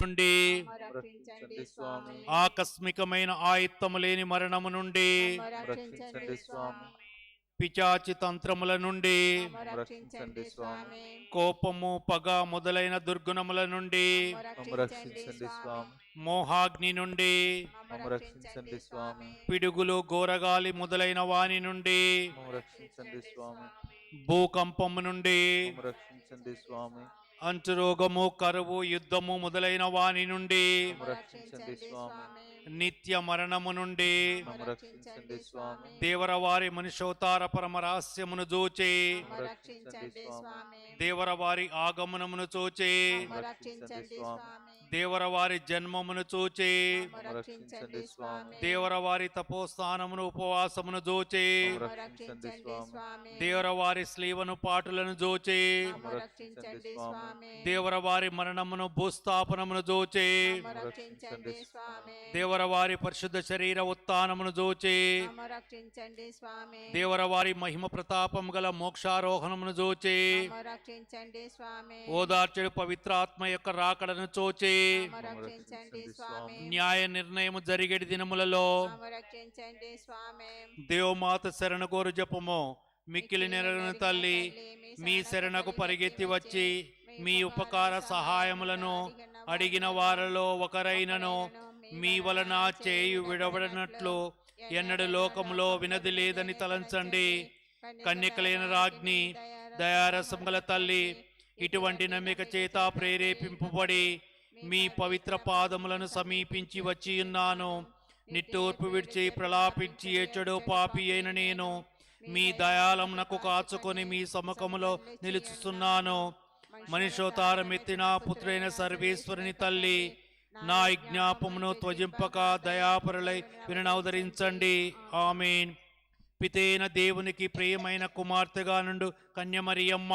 నుండి, రక్షించండి స్వామి. ఆకస్మికమైన ఆయుత్తము లేని మరణము నుండి, రక్షించండి స్వామి. పిచాచి తంత్రముల నుండి, రక్షించండి స్వామి. కోపము పగ మొదలైన దుర్గుణముల నుండి, రక్షించండి స్వామి. మోహాగ్ని నుండి, రక్షించండి స్వామి. పిడుగులు గోరగాలి మొదలైన వాని నుండి, రక్షించండి స్వామి. భూకంపము నుండి, రక్షించండి స్వామి. అంటురోగము కరువు యుద్ధము మొదలైన వాని నుండి, రక్షించండి స్వామి. నిత్య మరణము నుండి, రక్షించండి స్వామి. దేవరవారి మనుషోతార పరమ రహస్యమును జూచి, రక్షించండి స్వామి. దేవరవారి ఆగమనమును చూచి, రక్షించండి స్వామి. దేవరవారి జన్మమును చూచి, రక్షించండి స్వామి. దేవరవారి తపోస్థానమును ఉపవాసమును జూచి, రక్షించండి స్వామి. దేవరవారి స్లీవను పాటులను జూచి, రక్షించండి స్వామి. దేవరవారి మరణమును భూస్థాపనమును జూచి, రక్షించండి స్వామి. దేవరవారి పరిశుద్ధ శరీర ఉత్థానమును జూచి, రక్షించండి స్వామి. దేవరవారి మహిమ ప్రతాపము గల మోక్షారోహణమును జూచి, రక్షించండి స్వామి. ఓదార్చుడు పవిత్రాత్మ యొక్క రాకడను చూచి, రక్షించండి స్వామి. న్యాయ నిర్ణయము జరిగేటి దినములలో రక్షించండి స్వామి. దేవమాత శరణగోరు జపము మిక్కిలి నెరవేరును తల్లి, మీ శరణకు పరిగెత్తి వచ్చి మీ ఉపకార సహాయములను అడిగిన వారిలో ఒకరైనను మీ వలన చేయు విడబడినట్లు ఎన్నడు లోకములో వినది లేదని తలంచండి. కన్యకలైన రాజ్ఞి, దయారసం గల తల్లి, ఇటువంటి నమ్మిక చేత ప్రేరేపింపబడి మీ పవిత్ర పాదములను సమీపించి వచ్చి ఉన్నాను. నిట్టూర్పు విడిచి ప్రలాపించి ఏచడు పాపి అయిన నేను మీ దయాళమునకు కాచుకొని మీ సముఖములో నిలుచుతున్నాను. మనిషోతారమెత్తిన పుత్రైన సర్వేశ్వరుని తల్లి, నా విజ్ఞాపమును త్వజింపక దయాపరులై వినవదరించండి. ఆమేన్. పితైన దేవునికి ప్రియమైన కుమార్తెగా నుండు కన్యమరియమ్మ,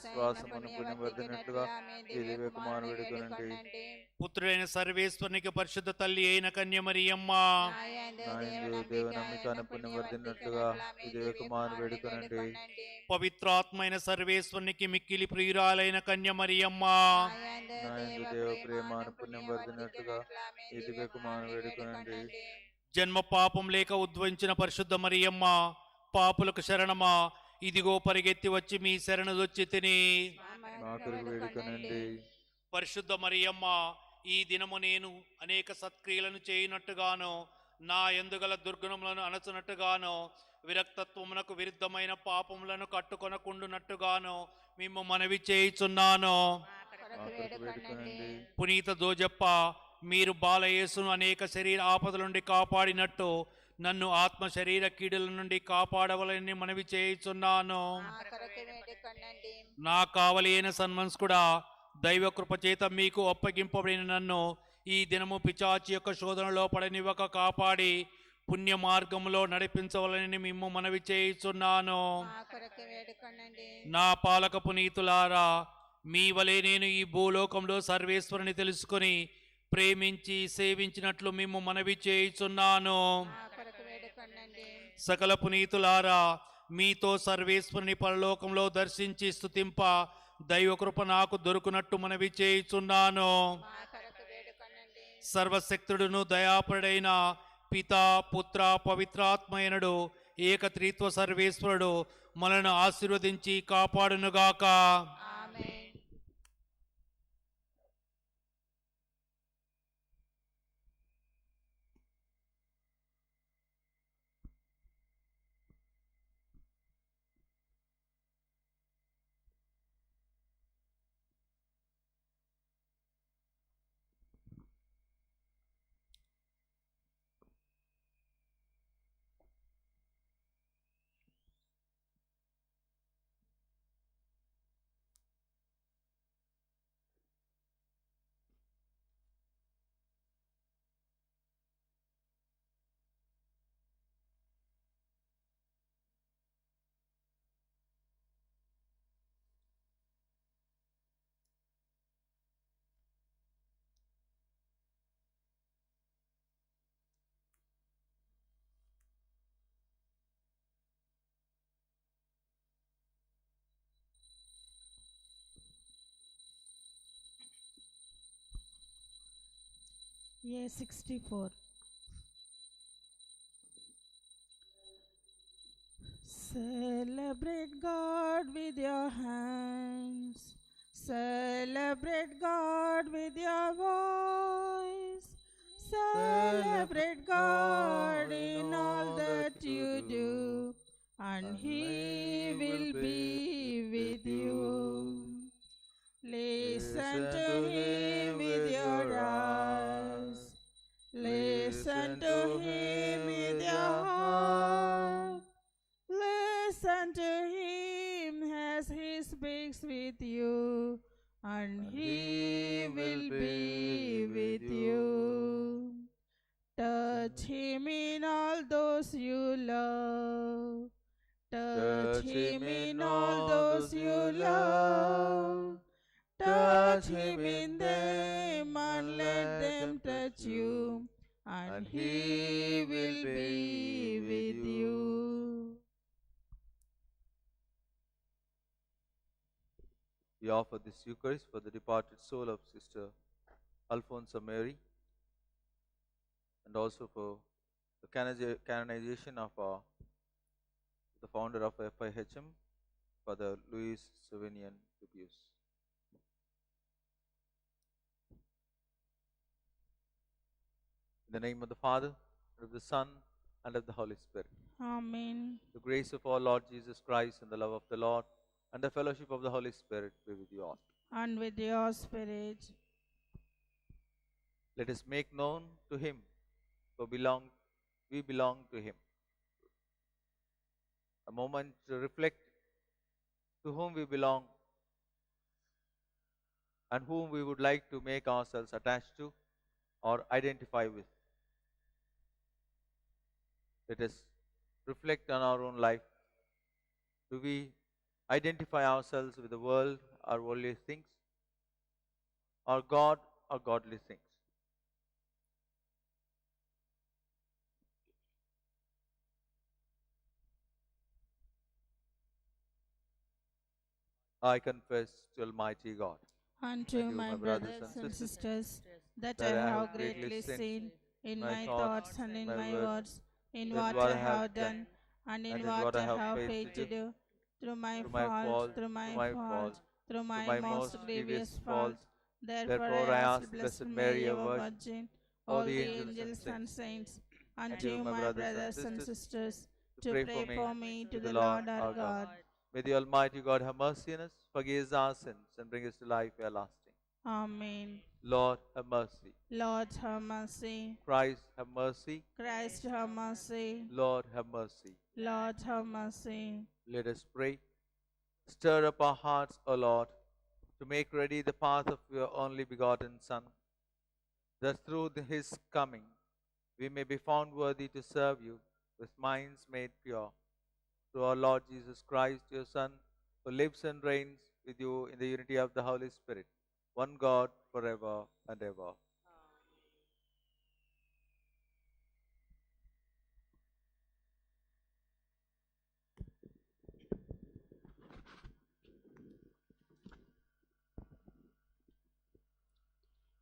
శ్వాసమును పుణ్యవర్ధినట్లుగా ఈ దివ్య కుమారుని వేడుకొనండి. పుత్రుడైన సర్వేశ్వరునికి పరిశుద్ధ తల్లి అయిన కన్యమరియమ్మ, దేవనమ్మికను పుణ్యవర్ధినట్లుగా ఈ దివ్య కుమారుని వేడుకొనండి. పవిత్రాత్మైన సర్వేశ్వరునికి మిక్కిలి ప్రియురాలైన కన్యమరియమ్మ, దేవ ప్రేమాను పుణ్యవర్ధినట్లుగా ఈ దివ్య కుమారుని వేడుకొనండి. జన్మ పాపం లేక ఉద్భవించిన పరిశుద్ధ మరియమ్మ, పాపులకు శరణమా, ఇదిగో పరిగెత్తి వచ్చి మీ శరణుదొచ్చి తిని. పరిశుద్ధ మరియమ్మ, ఈ దినము నేను అనేక సత్క్రియలను చేయనట్టుగాను, నా ఎందుగల దుర్గుణములను అణచునట్టుగాను, విరక్తత్వమునకు విరుద్ధమైన పాపములను కట్టుకొనకుండునట్టుగాను మేము మనవి చేయుచున్నాను. పునీత జోజప్ప, మీరు బాలయేసును అనేక శరీర ఆపదల నుండి కాపాడినట్టు నన్ను ఆత్మ శరీర కీడుల నుండి కాపాడవలని మనవి చేయుచున్నాను. నా కావలి అయిన సన్మనస్కుడా, దైవ కృప చేత మీకు అప్పగింపబడిన నన్ను ఈ దినము పిచాచి యొక్క శోధనలో పడనివ్వక కాపాడి పుణ్య మార్గంలో నడిపించవలని మిమ్ము మనవి చేయుచున్నాను. నా పాలక పునీతులారా, మీ వలె నేను ఈ భూలోకంలో సర్వేశ్వరుని తెలుసుకొని ప్రేమించి సేవించినట్లు మేము మనవి చేయుచున్నాను. సకల పునీతులారా, మీతో సర్వేశ్వరుని పరలోకంలో దర్శించి స్తుతింప దైవకృప నాకు దొరుకునట్టు మనవి చేయుచున్నాను. సర్వశక్తుడును దయాపరుడైన పితా, పుత్ర, పవిత్రాత్మయనుడు ఏకత్రిత్వ సర్వేశ్వరుడు మనను ఆశీర్వదించి కాపాడునుగాక. A64. Celebrate God with your hands. Celebrate God with your voice. Celebrate God in all that you do, and He will be with you. Listen to Him with your eyes. Listen to Him with your heart. Listen to Him as He speaks with you, and He will be with you. Touch Him in all those you love. Touch Him in all those you love. Touch Him in them and let them touch you, and He will be with you. We offer this Eucharist for the departed soul of Sister Alfonso Mary, and also for the canonization of the founder of FIHM, Father Louis Savinian Dupuis. In the name of the Father, and of the Son, and of the Holy Spirit. Amen. The grace of our Lord Jesus Christ, and the love of the Lord, and the fellowship of the Holy Spirit be with you all. And with your spirit. Let us make known to Him, for we belong to Him. A moment to reflect to whom we belong and whom we would like to make ourselves attached to or identify with. Let us reflect on our own life. Do we identify ourselves with the world or worldly things, or God or godly things? I confess to Almighty God Unto and you, my brothers and sisters, that I have greatly sinned in my thoughts and in my words, in what I have done and in what I have failed to do, through my fault, through my fault, through my most grievous fault. Therefore I ask Blessed Mary, our Virgin, all the angels and saints, and you, my brothers and sisters, to pray for me to the Lord our God. May the Almighty God have mercy on us, forgive our sins, and bring us to life everlasting. Amen. Lord, have mercy. Lord, have mercy. Christ, have mercy. Christ, have mercy. Lord, have mercy. Lord, have mercy. Let us pray. Stir up our hearts, O Lord, to make ready the path of your only begotten Son, that through his coming we may be found worthy to serve you with minds made pure. Through our Lord Jesus Christ, your Son, who lives and reigns with you in the unity of the Holy Spirit, one God, forever and ever.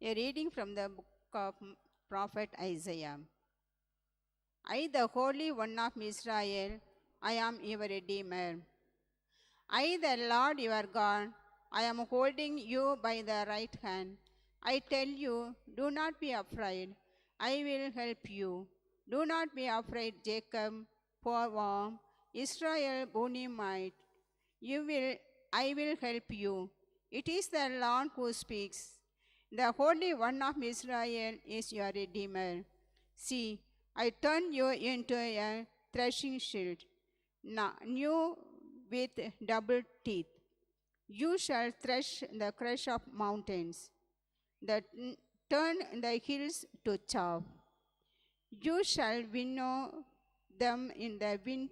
A reading from the book of Prophet Isaiah. I, the Holy One of Israel, I am your Redeemer. I, the Lord your God, I am holding you by the right hand. I tell you, do not be afraid. I will help you. Do not be afraid, Jacob, poor Israel, bony might. I will help you. It is the Lord who speaks. The Holy One of Israel is your Redeemer. See, I turn you into a threshing shield, new with double teeth. You shall thresh the crush of mountains, turn the hills to chaff. You shall winnow them in the wind,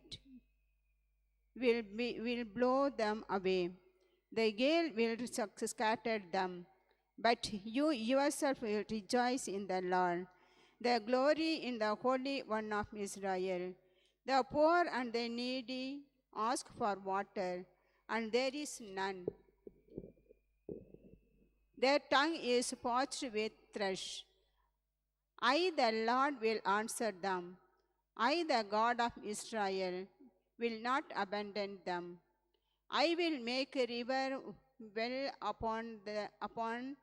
will blow them away. The gale will scatter them. But you yourself will rejoice in the Lord, the glory in the Holy One of Israel. The poor and the needy ask for water, and there is none. Their tongue is parched with thirst. I, the Lord, will answer them. I, the God of Israel, will not abandon them. I will make a river well upon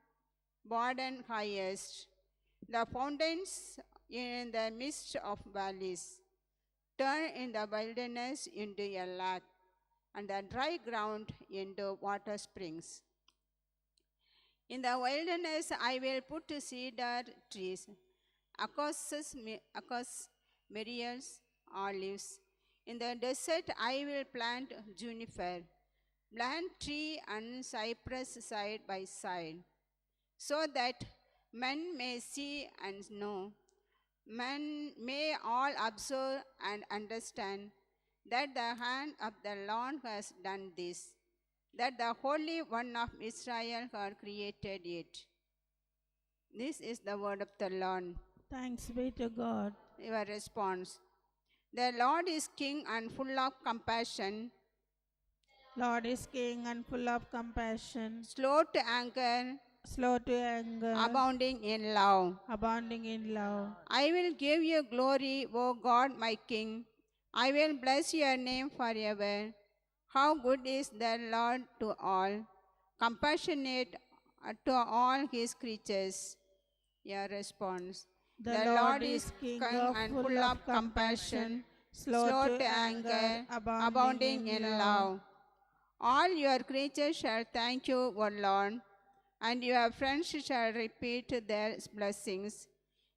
Jordan highest, the fountains in the midst of valleys, turn in the wilderness into a lake, and the dry ground into water springs. In the wilderness I will put cedar trees, acacias, myrtles, olives. In the desert I will plant juniper, plant tree and cypress side by side, so that men may see and know. Men may all observe and understand that the hand of the Lord has done this, that the Holy One of Israel has created it. This is the word of the Lord. Thanks be to God. Your response. The Lord is King and full of compassion, Lord is King and full of compassion, slow to anger, slow to anger, abounding in love. abounding in love. I will give you glory, O God, my King. I will bless your name forever. How good is the Lord to all, compassionate to all his creatures. Your response. The Lord is King of and full of compassion, slow to anger, abounding in love. All your creatures shall thank you, O Lord, and your friends shall repeat their blessings.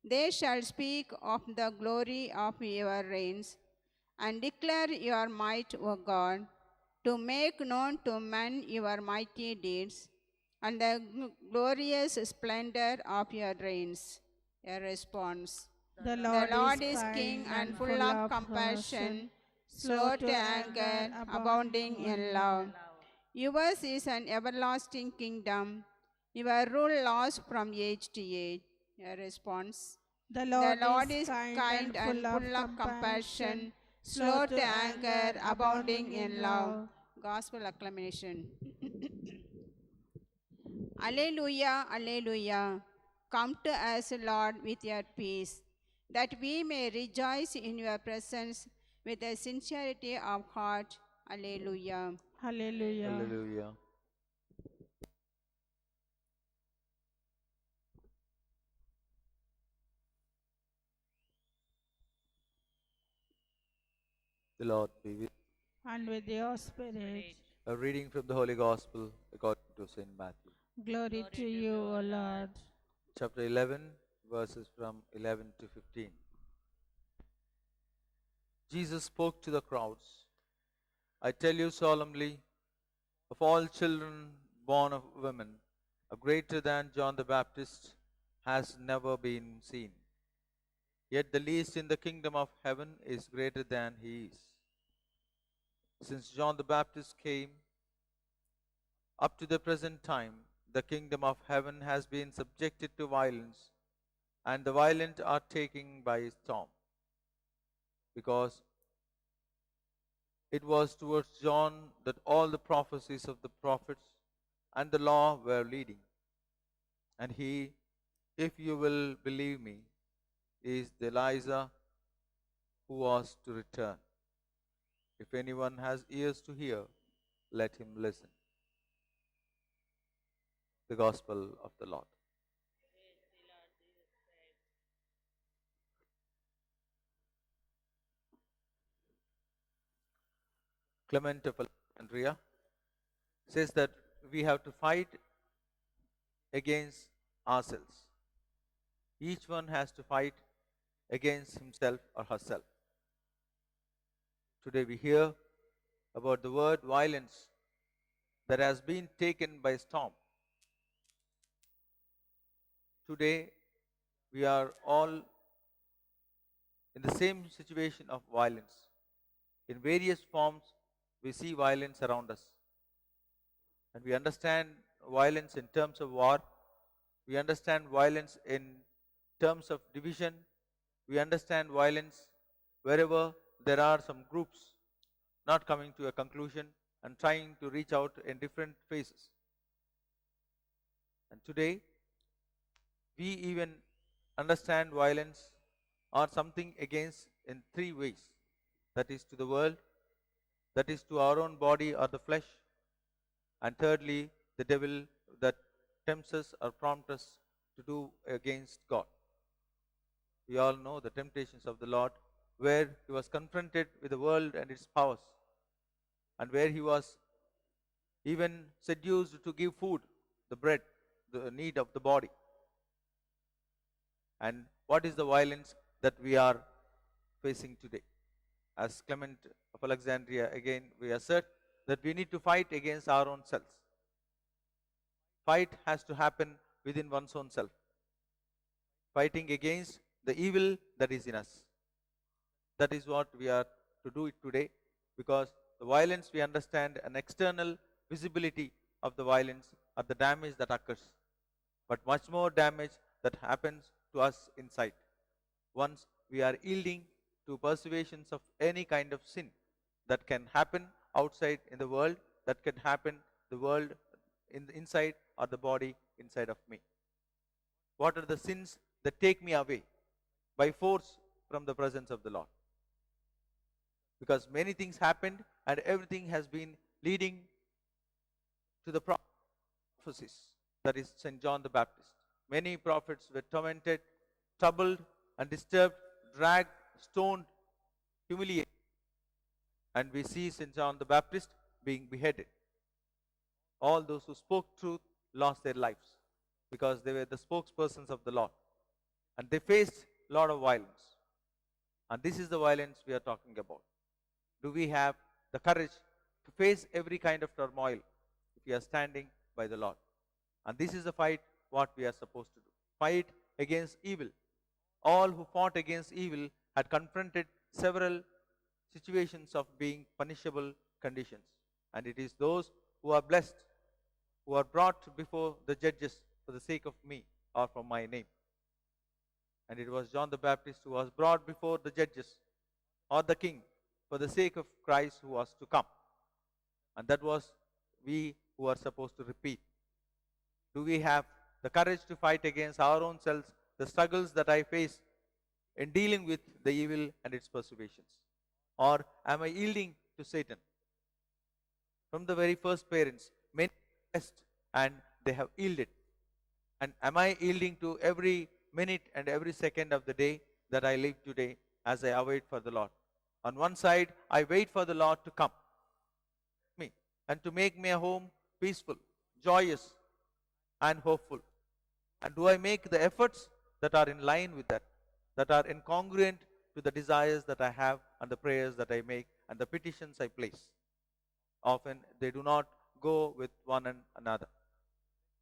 They shall speak of the glory of your reigns and declare your might, O God, to make known to men your mighty deeds and the glorious splendor of your reigns. A response. The The Lord is kind King and full of compassion, slow to anger, abounding in love. Yours is an everlasting kingdom. Your rule lasts from age to age. A response. The The Lord is kind and full of compassion, slow to anger, abounding in love. Gospel acclamation. Alleluia, alleluia. Come to us, Lord, with your peace, that we may rejoice in your presence with a sincerity of heart. Alleluia. Hallelujah. Hallelujah. The Lord be with you. And with your spirit. A reading from the Holy Gospel according to St. Matthew. Glory to you, O Lord. Chapter 11, verses from 11 to 15. Jesus spoke to the crowds. I tell you solemnly, of all children born of women, a greater than John the Baptist has never been seen. Yet the least in the kingdom of heaven is greater than he is. Since John the Baptist came, up to the present time, the kingdom of heaven has been subjected to violence, and the violent are taken by storm. Because it was towards John that all the prophecies of the prophets and the law were leading. And he, if you will believe me, is the Elijah who was to return. If anyone has ears to hear, let him listen. The Gospel of the Lord. Clement of Alexandria says that we have to fight against ourselves. Each one has to fight against himself or herself. Today we hear about the word violence that has been taken by storm. Today we are all in the same situation of violence. In various forms, we see violence around us. And we understand violence in terms of war. We understand violence in terms of division. We understand violence wherever there are some groups not coming to a conclusion and trying to reach out in different phases. And today, we even understand violence or something against in three ways. That is to the world, that is to our own body or the flesh, and thirdly, the devil that tempts us or prompts us to do against God. We all know the temptations of the Lord, where he was confronted with the world and its powers, and where he was even seduced to give food, the bread, the need of the body. And what is the violence that we are facing today? As Clement of Alexandria, again, we assert that we need to fight against our own selves. Fight has to happen within one's own self. Fighting against the evil that is in us. That is what we are to do it today, because the violence we understand an external visibility of the violence or the damage that occurs, but much more damage that happens to us inside. Once we are yielding to persuasions of any kind of sin that can happen outside in the world, that can happen the world in the inside or the body inside of me. What are the sins that take me away by force from the presence of the Lord? Because many things happened and everything has been leading to the prophecies. That is St. John the Baptist. Many prophets were tormented, troubled, and disturbed, dragged, stoned, humiliated. And we see St. John the Baptist being beheaded. All those who spoke truth lost their lives because they were the spokespersons of the Lord. And they faced a lot of violence. And this is the violence we are talking about. Do we have the courage to face every kind of turmoil if we are standing by the Lord? And this is the fight what we are supposed to do. Fight against evil. All who fought against evil had confronted several situations of being punishable conditions. And it is those who are blessed, who are brought before the judges for the sake of me or for my name. And it was John the Baptist who was brought before the judges or the king for the sake of Christ who was to come. And that was we who are supposed to repeat. Do we have the courage to fight against our own selves, the struggles that I face in dealing with the evil and its persuasions? Or am I yielding to Satan? From the very first parents, many blessed and they have yielded. And am I yielding to every minute and every second of the day that I live today as I await for the Lord? On one side, I wait for the Lord to come me and to make my home peaceful, joyous, and hopeful. And do I make the efforts that are in line with that, that are incongruent to the desires that I have and the prayers that I make and the petitions I place? Often they do not go with one another.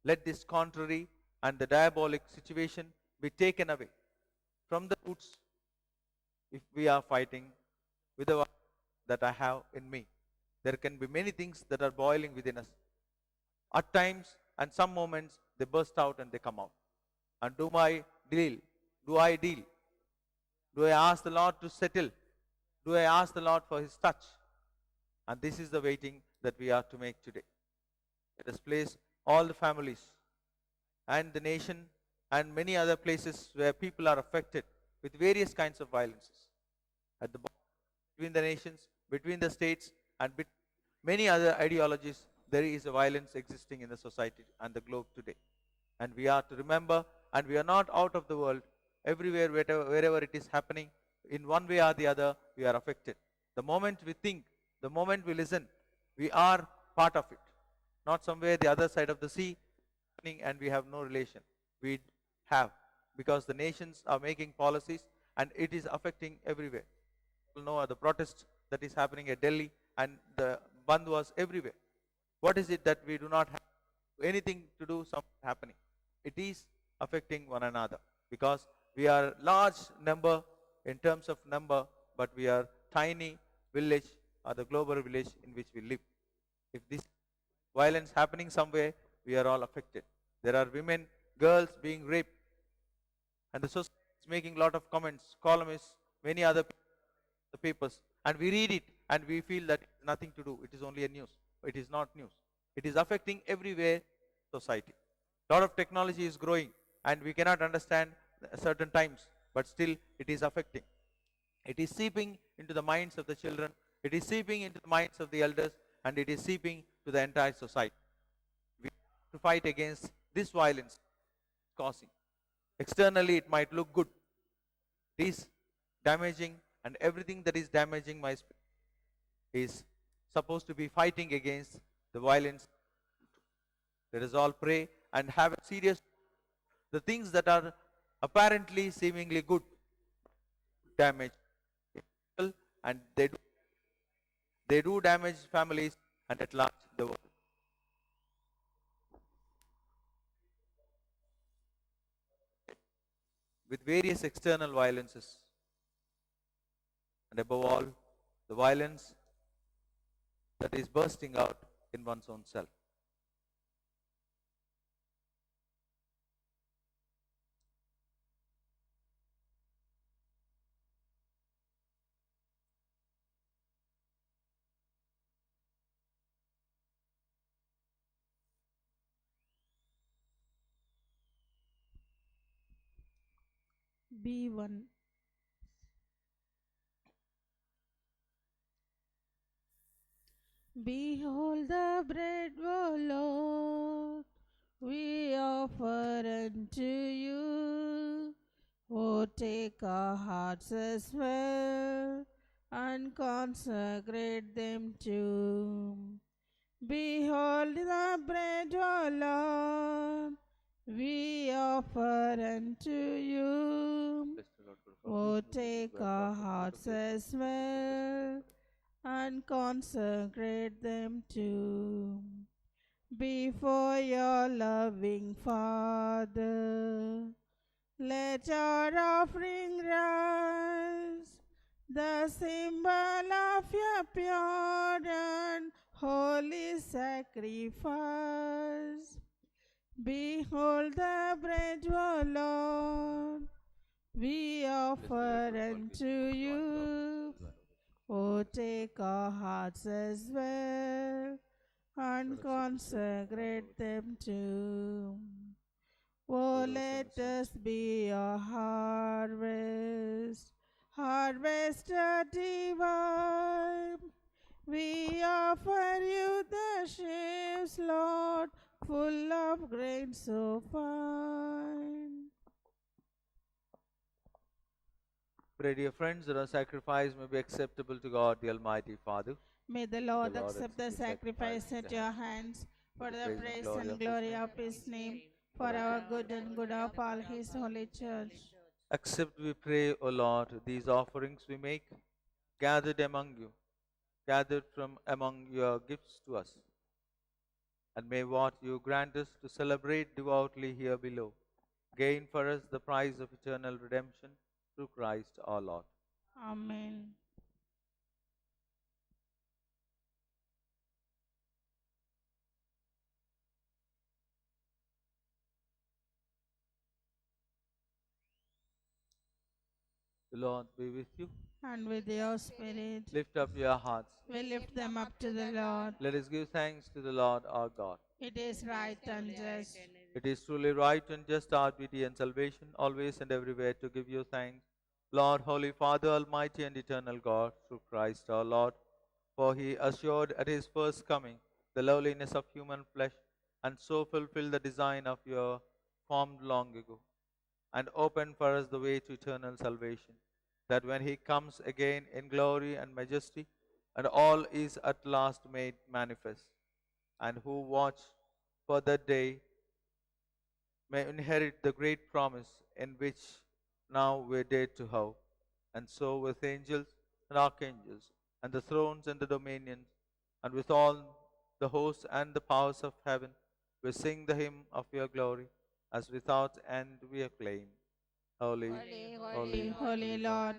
Let this contrary and the diabolic situation be taken away from the roots if we are fighting with the that I have in me. There can be many things that are boiling within us. At times and some moments they burst out and they come out. And do I deal? Do I deal? Do I ask the Lord to settle? Do I ask the Lord for his touch? And this is the waiting that we are to make today. Let us place all the families and the nation and many other places where people are affected with various kinds of violences. At the bottom, between the nations, between the states, and many other ideologies, there is a violence existing in the society and the globe today. And we are to remember, and we are not out of the world. Everywhere, wherever it is happening, in one way or the other, we are affected. The moment we think, the moment we listen, we are part of it. Not somewhere the other side of the sea, and we have no relation. We have, because the nations are making policies, and it is affecting everywhere. You know the protest that is happening at Delhi, and the Bandh was everywhere. What is it that we do not have anything to do something happening? It is affecting one another, because we are large number in terms of number, but we are tiny village or the global village in which we live. If this violence happening somewhere, we are all affected. There are women, girls being raped, and the society is making a lot of comments, columnists, many other the papers, and we read it and we feel that it's nothing to do. It is only a news. It is not news. It is affecting everywhere society. A lot of technology is growing, and we cannot understand certain times, but still it is affecting. It is seeping into the minds of the children, it is seeping into the minds of the elders, and it is seeping to the entire society. We have to fight against this violence causing. Externally, it might look good. It is damaging, and everything that is damaging my spirit is supposed to be fighting against the violence. Let us all pray and have a serious. The things that are apparently seemingly good damage people, and they do damage families and at large the world. With various external violences, and above all, the violence that is bursting out in one's own self. B1. Behold the bread, O Lord, we offer unto you. O take our hearts as well, and consecrate them too. Behold the bread, O Lord, we offer unto you. O take our hearts as well, and consecrate them too. Before your loving Father, let our offering rise, the symbol of your pure and holy sacrifice. Behold the bread, O Lord, we offer unto you. O take our hearts as well, and consecrate them too. O let us be a harvest, harvester divine. We offer you the sheaves, Lord, full of grain so fine. Pray, dear friends, that our sacrifice may be acceptable to God, the Almighty Father. May the Lord accept the sacrifice at your hands for the praise and glory of his name, for our good and good of all his holy church. Accept, we pray, O Lord, these offerings we make, gathered among you, gathered from among your gifts to us. And may what you grant us to celebrate devoutly here below gain for us the prize of eternal redemption through Christ our Lord. Amen. The Lord be with you. And with your spirit, Lift up your hearts. we lift them up to the Lord. Let us give thanks to the Lord our God. It is right and just. It is truly right and just, our duty and salvation, always and everywhere to give you thanks, Lord, Holy Father, Almighty and eternal God, through Christ our Lord. For he assured at his first coming the lowliness of human flesh, and so fulfilled the design of your formed long ago, and opened for us the way to eternal salvation, that when he comes again in glory and majesty, and all is at last made manifest, and who watch for that day may inherit the great promise in which now we dare to hope. And so with angels and archangels, and the thrones and the dominions, and with all the hosts and the powers of heaven, we sing the hymn of your glory, as without end we acclaim. Holy, Holy, Holy, holy Lord,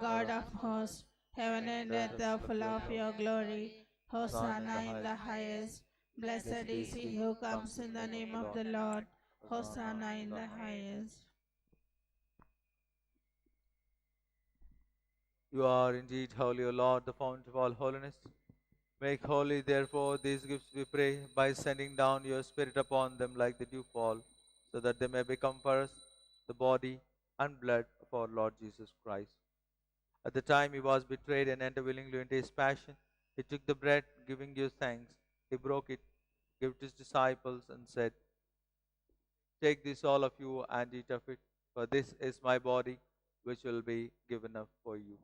God of hosts, heaven and earth are full of your glory. Hosanna in the highest. Blessed is he who comes in the name of the Lord. Hosanna in the highest. you are indeed holy, O Lord, the fount of all holiness. Make holy, therefore, these gifts, we pray, by sending down your Spirit upon them like the dewfall, so that they may become for us the body and blood of our Lord Jesus Christ. At the time he was betrayed and entered willingly into his passion, he took the bread, giving you thanks. He broke it, gave it to his disciples, and said, "Take this, all of you, and eat of it, for this is my body, which will be given up for you."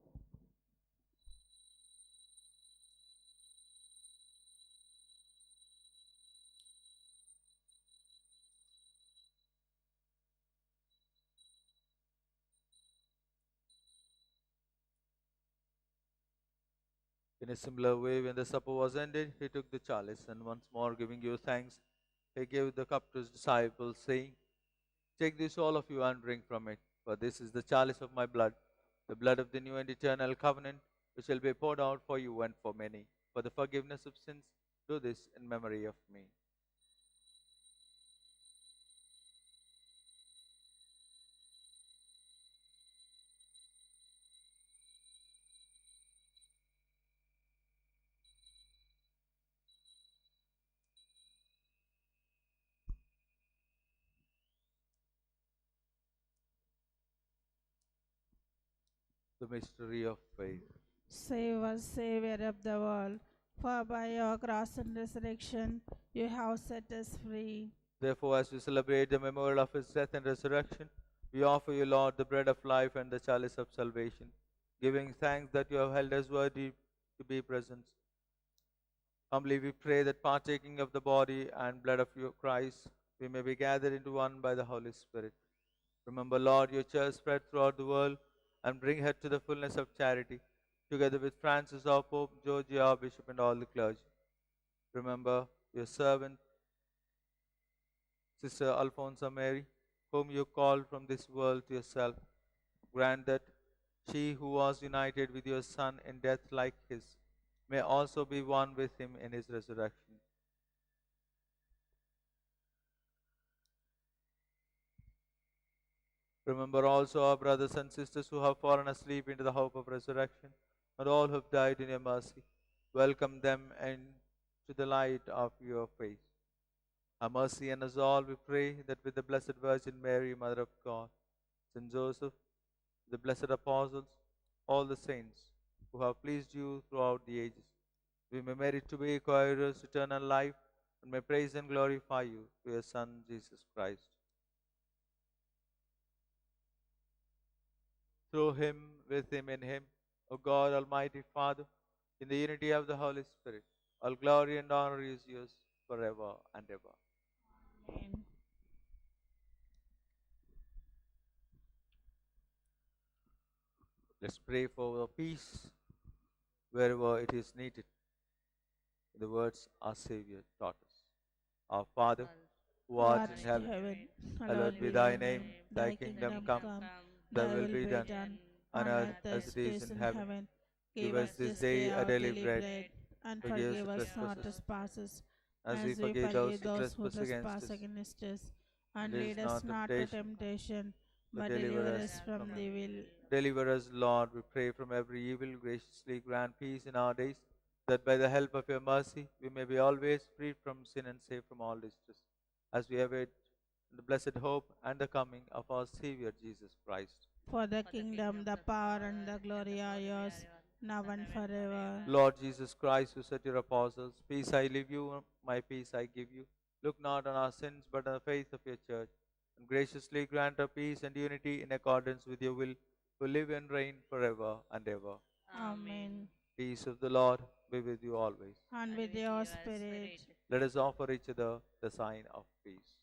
In a similar way, when the supper was ended, he took the chalice, and once more giving you thanks, he gave the cup to his disciples, saying, "Take this, all of you, and drink from it, for this is the chalice of my blood, the blood of the new and eternal covenant, which shall be poured out for you and for many, for the forgiveness of sins. Do this in memory of me." The mystery of faith. Save us, Savior of the world, for by your cross and resurrection you have set us free. Therefore, as we celebrate the memorial of his death and resurrection, we offer you, Lord, the bread of life and the chalice of salvation, giving thanks that you have held us worthy to be present. Humbly we pray that partaking of the body and blood of your Christ, we may be gathered into one by the Holy Spirit. Remember, Lord, your church spread throughout the world and bring her to the fullness of charity, together with Francis our Pope, George our Bishop, and all the clergy. Remember your servant, Sister Alphonsa Mary, whom you called from this world to yourself. Grant that she who was united with your Son in death like his may also be one with him in his resurrection. Remember also our brothers and sisters who have fallen asleep into the hope of resurrection, and all who have died in your mercy. Welcome them into the light of your face. Have mercy on us all, we pray, that with the Blessed Virgin Mary, Mother of God, Saint Joseph, the blessed apostles, all the saints who have pleased you throughout the ages, we may merit to be co-heirs to eternal life, and may praise and glorify you through your Son, Jesus Christ. Through him, with him, in him, O God, Almighty Father, in the unity of the Holy Spirit, all glory and honor is yours forever and ever. Amen. Let's pray for the peace wherever it is needed. The words our Savior taught us. Our Father, who art in heaven, hallowed be thy name. Thy kingdom come, thy will be done, on earth as it is in heaven. Give us this day our daily bread, and forgive forgive us us our trespasses, trespasses, as we as we forgive those forgive who those who trespass against trespass us. against us. And Lead us lead us not to temptation, temptation, but but deliver us from the evil. Deliver us, Lord, we pray, from every evil. Graciously grant peace in our days, that by the help of your mercy we may be always freed from sin and safe from all distress, as we await the blessed hope and the coming of our Savior Jesus Christ. For the kingdom, the power, and the glory are yours, now and forever. Lord Jesus Christ, who said to your apostles, "Peace I leave you, my peace I give you," look not on our sins, but on the faith of your church, and graciously grant her peace and unity in accordance with your will, who live and reign forever and ever. Amen. Peace of the Lord be with you always. And with your spirit. Let us offer each other the sign of peace.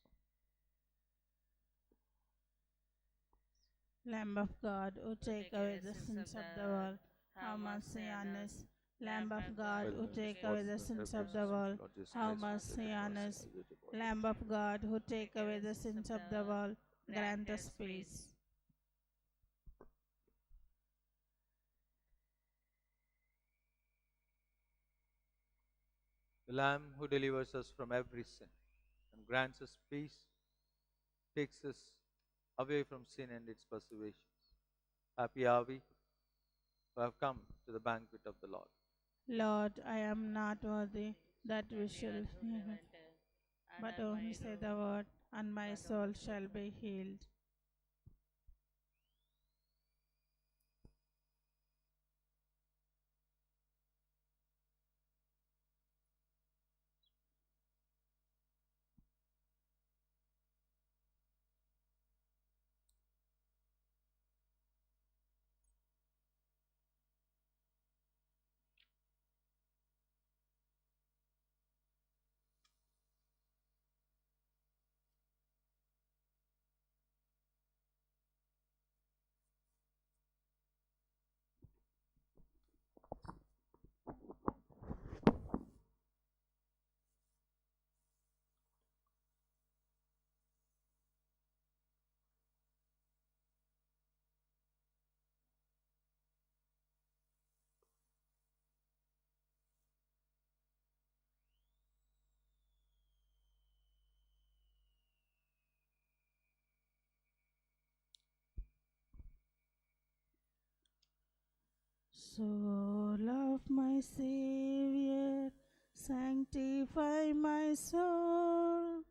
Lamb of God, who take away the sins of the world, have mercy on us. Lamb of God, who take away the sins of the world, have mercy on us. Lamb of God, who take away the sins of the world, grant us peace. The Lamb who delivers us from every sin and grants us peace, takes us away from sin and its persecutions. Happy are we who have come to the banquet of the Lord. Lord, I am not worthy that we shall hear, but only say the word, and my soul shall be healed. Soul of my Savior, sanctify my soul.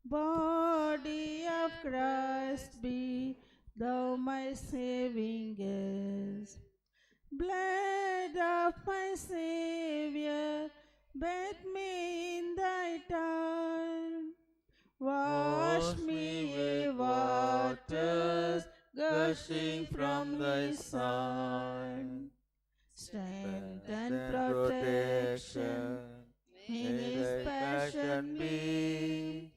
Body of Christ, be thou my saving guest. Blood of my Savior, bathe me in thy time. Wash me with waters gushing from thy side. Strength and protection in his passion be.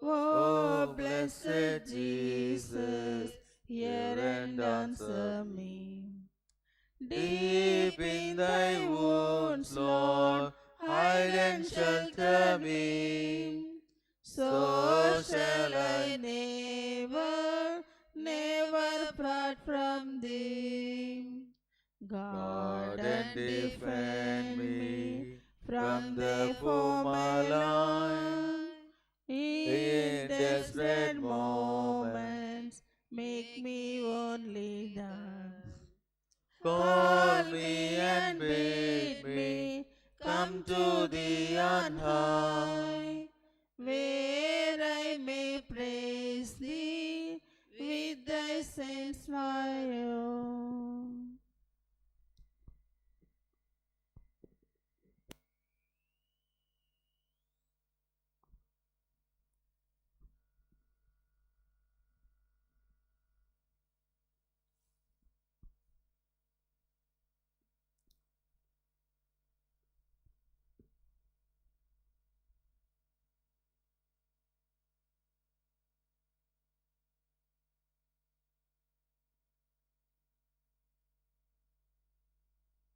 Oh, blessed Jesus, hear and answer me. Deep in thy wounds, Lord, hide and shelter me. So shall I never part from thee. Guard and defend me from the foe malign. In desperate moments, make me only thine. Call me and bid me come to thee on high, where I may praise thee with thy saints my own.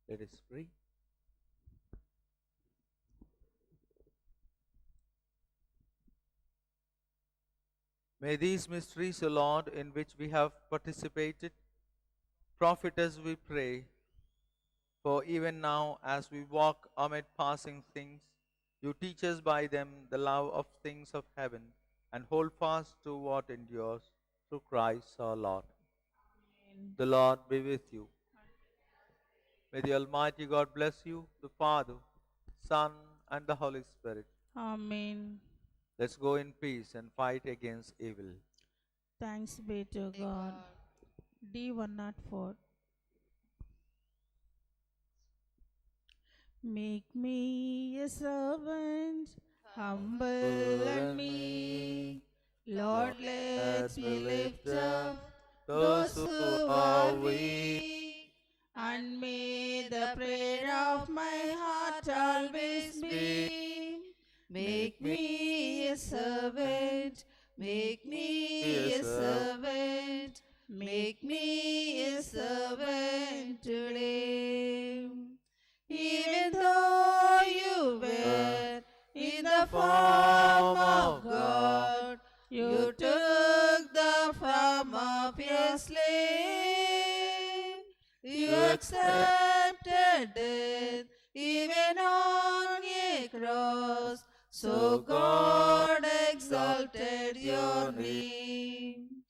Let us pray. May these mysteries, O Lord, in which we have participated, profit us, we pray. For even now, as we walk amid passing things, you teach us by them the love of things of heaven, and hold fast to what endures, through Christ our Lord. The Lord be with you. May the Almighty God bless you, the Father, Son, and the Holy Spirit. Amen. Let's go in peace and fight against evil. Thanks be to God. D104. Make me a servant, humble and meek. Lord, let me lift up those who are weak. And may the prayer of my heart always be. Make me a servant, make me a servant, make me a servant today. Even though you were in the form of God, you took the form of a slave. You accepted death even on a cross, so God exalted your name.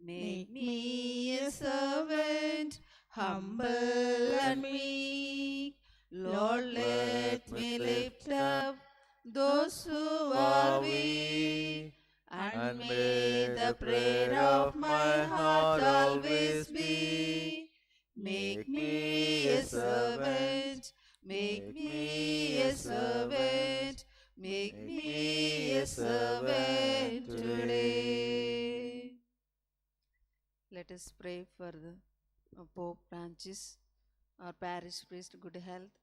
Make me a servant, humble and meek. Lord, let me lift up those who are weak, and may the prayer of my heart always be. Make me a servant, make me a servant, make me a servant today. Let us pray for the Pope Francis, our parish priest, good health.